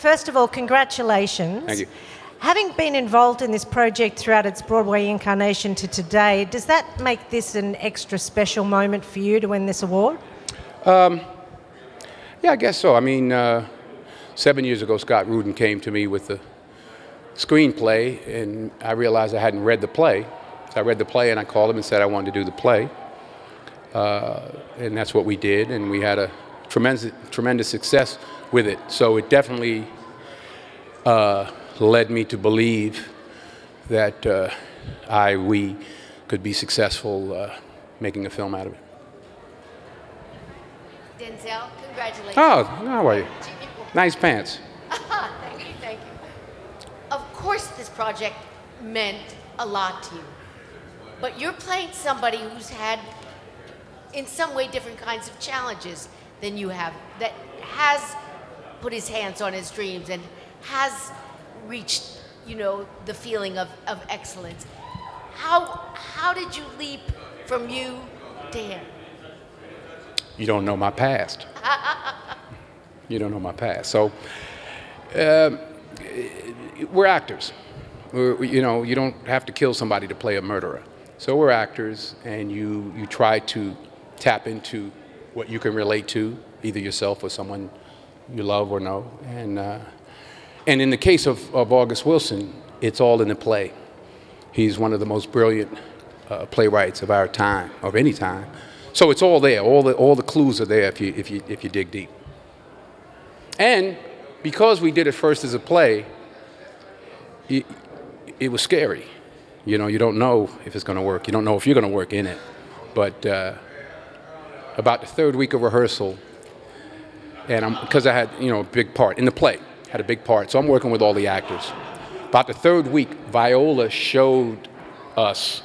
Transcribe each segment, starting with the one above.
First of all, congratulations. Thank you. Having been involved in this project throughout its Broadway incarnation to today, does that make this an extra special moment for you to win this award? Yeah, I guess so. I mean, 7 years ago, Scott Rudin came to me with the screenplay, and I realized I hadn't read the play. So I read the play, and I called him and said I wanted to do the play. And that's what we did, and we had a tremendous success with it. So it definitely led me to believe that we could be successful making a film out of it. Denzel, congratulations. Oh, how are you? Nice pants. Thank you, thank you. Of course this project meant a lot to you, but you're playing somebody who's had, in some way, different kinds of challenges than you have, that has put his hands on his dreams and has reached, you know, the feeling of excellence. How did you leap from you to him? You don't know my past. You don't know my past. So we're actors. You know, you don't have to kill somebody to play a murderer. So we're actors, and you try to tap into what you can relate to, either yourself or someone you love or know. And in the case of August Wilson, it's all in the play. He's one of the most brilliant playwrights of our time, of any time. So it's all there. All the clues are there if you dig deep. And because we did it first as a play, it was scary. You know, you don't know if it's going to work. You don't know if you're going to work in it. But about the third week of rehearsal, and because I had, you know, a big part in the play, had a big part, so I'm working with all the actors. About the third week, Viola showed us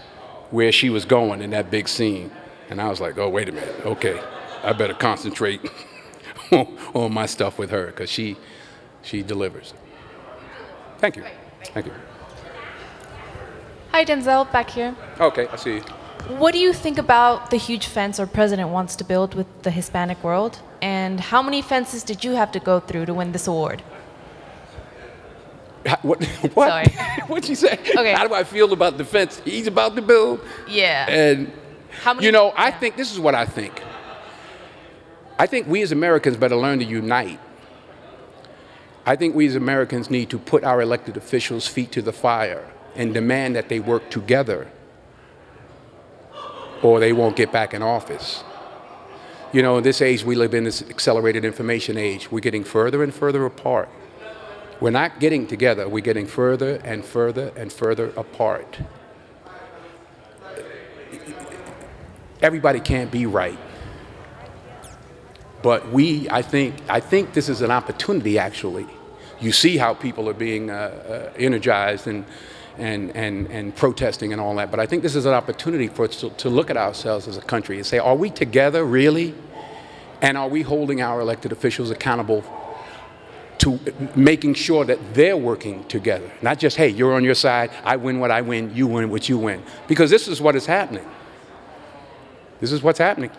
where she was going in that big scene. And I was like, oh, wait a minute, okay, I better concentrate on my stuff with her, because she delivers. Thank you. Thank you. Hi, Denzel, back here. Okay, I see you. What do you think about the huge fence our president wants to build with the Hispanic world? And how many fences did you have to go through to win this award? What? Sorry. What'd you say? Okay. How do I feel about the fence he's about to build? Yeah. And, How many, you know, I think, this is what I think. I think we as Americans better learn to unite. I think we as Americans need to put our elected officials' feet to the fire and demand that they work together, or they won't get back in office. You know, in this age we live in, this accelerated information age, we're getting further and further apart. We're not getting together, we're getting further and further and further apart. Everybody can't be right. But I think this is an opportunity, actually. You see how people are being energized and protesting and all that. But I think this is an opportunity for us to look at ourselves as a country and say, are we together, really? And are we holding our elected officials accountable to making sure that they're working together? Not just, hey, you're on your side, I win what I win, you win what you win. Because this is what is happening. This is what's happening.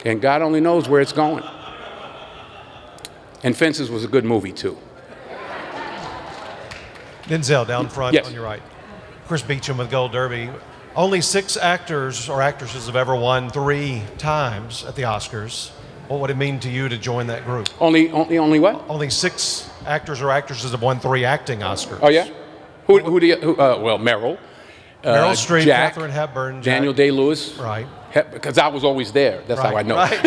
And God only knows where it's going. And Fences was a good movie, too. Denzel, down front, yes. On your right. Chris Beecham with Gold Derby. Only 6 actors or actresses have ever won 3 times at the Oscars. What would it mean to you to join that group? Only what? Only 6 actors or actresses have won 3 acting Oscars. Oh, yeah? Who do you, well, Meryl. Meryl Streep, Jack, Katharine Hepburn. Daniel Day-Lewis. Right. Because I was always there. That's right. how I know. Right.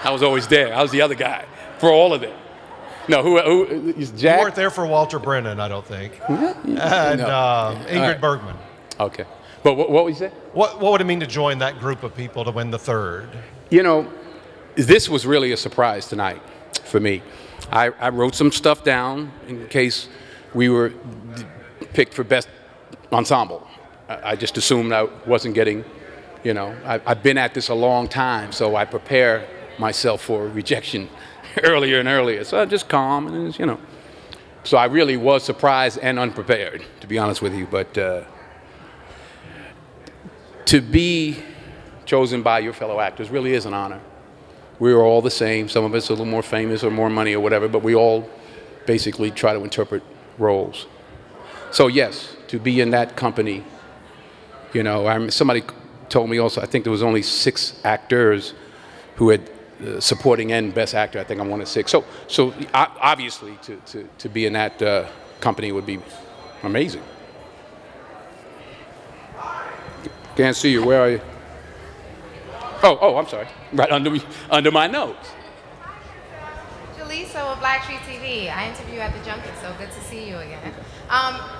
I was always there. I was the other guy for all of them. No, who is Jack? You weren't there for Walter Brennan, I don't think. And Ingrid Bergman. Okay. But what would you say? What would it mean to join that group of people to win the 3rd? You know, this was really a surprise tonight for me. I wrote some stuff down in case we were picked for best ensemble. I just assumed I wasn't getting, you know, I've been at this a long time, so I prepare myself for rejection earlier and earlier. So I'm just calm and, you know. So I really was surprised and unprepared, to be honest with you. But to be chosen by your fellow actors really is an honor. We were all the same. Some of us a little more famous or more money or whatever, but we all basically try to interpret roles. So yes, to be in that company, you know, somebody told me also, I think there was only 6 actors who had supporting and best actor. I think I'm one of 6. So obviously to be in that company would be amazing. Can't see you. Where are you? Oh, I'm sorry. Right under my nose. Jaleesa with Black Street TV. I interview at the junket, so good to see you again.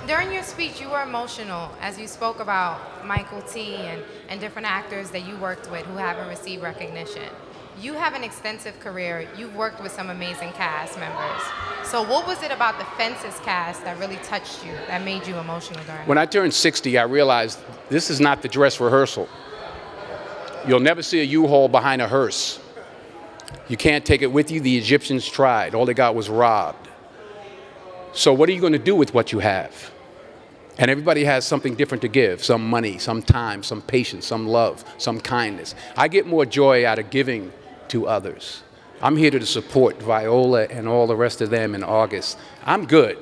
During your speech, you were emotional as you spoke about Michael T. and different actors that you worked with who haven't received recognition. You have an extensive career. You've worked with some amazing cast members. So what was it about the Fences cast that really touched you, that made you emotional during When I turned 60, I realized this is not the dress rehearsal. You'll never see a U-Haul behind a hearse. You can't take it with you. The Egyptians tried. All they got was robbed. So what are you going to do with what you have? And everybody has something different to give. Some money, some time, some patience, some love, some kindness. I get more joy out of giving to others. I'm here to support Viola and all the rest of them in August. I'm good.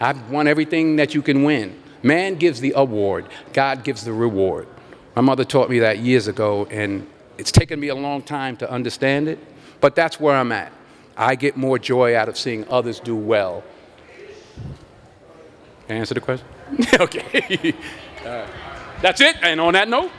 I've won everything that you can win. Man gives the award. God gives the reward. My mother taught me that years ago, and it's taken me a long time to understand it, but that's where I'm at. I get more joy out of seeing others do well. Can I answer the question? Okay. That's it. And on that note,